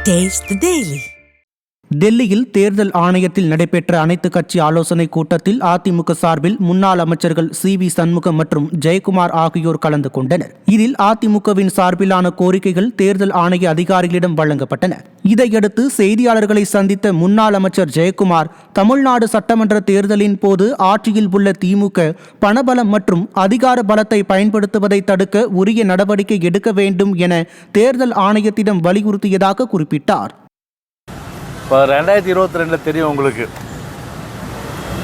Taste the Daily. டெல்லியில் தேர்தல் ஆணையத்தில் நடைபெற்ற அனைத்து கட்சி ஆலோசனை கூட்டத்தில் அதிமுக சார்பில் முன்னாள் அமைச்சர்கள் சி.வி. சண்முகம் மற்றும் ஜெயக்குமார் ஆகியோர் கலந்து கொண்டனர். இதில் அதிமுகவின் சார்பிலான கோரிக்கைகள் தேர்தல் ஆணைய அதிகாரிகளிடம் வழங்கப்பட்டன. இதையடுத்து செய்தியாளர்களை சந்தித்த முன்னாள் அமைச்சர் ஜெயக்குமார், தமிழ்நாடு சட்டமன்ற தேர்தலின் போது ஆட்சியில் உள்ள திமுக பணபலம் மற்றும் அதிகார பலத்தை பயன்படுத்துவதை தடுக்க உரிய நடவடிக்கை எடுக்க வேண்டும் என தேர்தல் ஆணையத்திடம் வலியுறுத்தியதாக குறிப்பிட்டார். இப்போ 2022 தெரியும் உங்களுக்கு,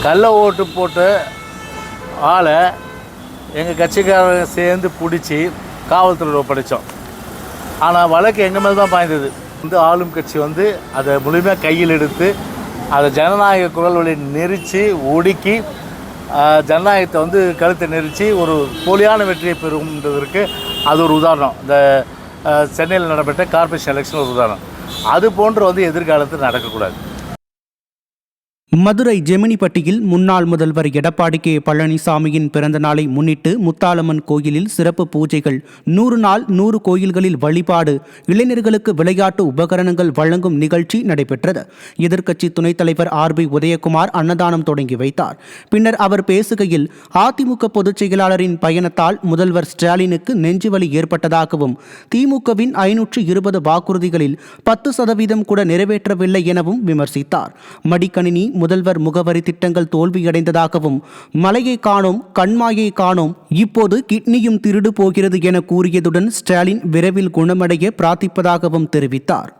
கள்ள ஓட்டு போட்ட ஆளை எங்கள் கட்சிக்காரங்க சேர்ந்து பிடிச்சி காவல்துறையில் ஒப்படைச்சோம். ஆனால் வழக்கு எங்கள் மேலே தான் பாய்ந்தது. ஆளும் கட்சி அதை முழுமையாக கையில் எடுத்து அதை ஜனநாயக குரல் வழி நெரிச்சு ஒடுக்கி ஜனநாயகத்தை கழுத்தை நெரிச்சு ஒரு போலியான வெற்றியை பெறும்ன்றதற்கு அது ஒரு உதாரணம். இந்த சென்னையில் நடைபெற்ற கார்ப்பரேஷன் எலெக்ஷன் ஒரு உதாரணம். அது போன்று எதிர்காலத்தில் நடக்கக்கூடாது. மதுரை ஜெமினிப்பட்டியில் முன்னாள் முதல்வர் எடப்பாடி கே. பழனிசாமியின் பிறந்த நாளை முன்னிட்டு முத்தாலம்மன் கோயிலில் சிறப்பு பூஜைகள், 100 நாள் 100 கோயில்களில் வழிபாடு, இளைஞர்களுக்கு விளையாட்டு உபகரணங்கள் வழங்கும் நிகழ்ச்சி நடைபெற்றது. எதிர்க்கட்சி துணைத் தலைவர் ஆர்.பி. உதயகுமார் அன்னதானம் தொடங்கி வைத்தார். பின்னர் அவர் பேசுகையில், அதிமுக பொதுச் செயலாளரின் பயணத்தால் முதல்வர் ஸ்டாலினுக்கு நெஞ்சுவலி ஏற்பட்டதாகவும், திமுகவின் 520 வாக்குறுதிகளில் 10% கூட நிறைவேற்றவில்லை எனவும் விமர்சித்தார். மடிக்கணினி, முதல்வர் முகவரி திட்டங்கள் தோல்வியடைந்ததாகவும், மலையை காணோம் கண்மாயை காணோம், இப்போது கிட்னியும் திருடு போகிறது என கூறியதுடன் ஸ்டாலின் விரைவில் குணமடைய பிரார்த்திப்பதாகவும் தெரிவித்தார்.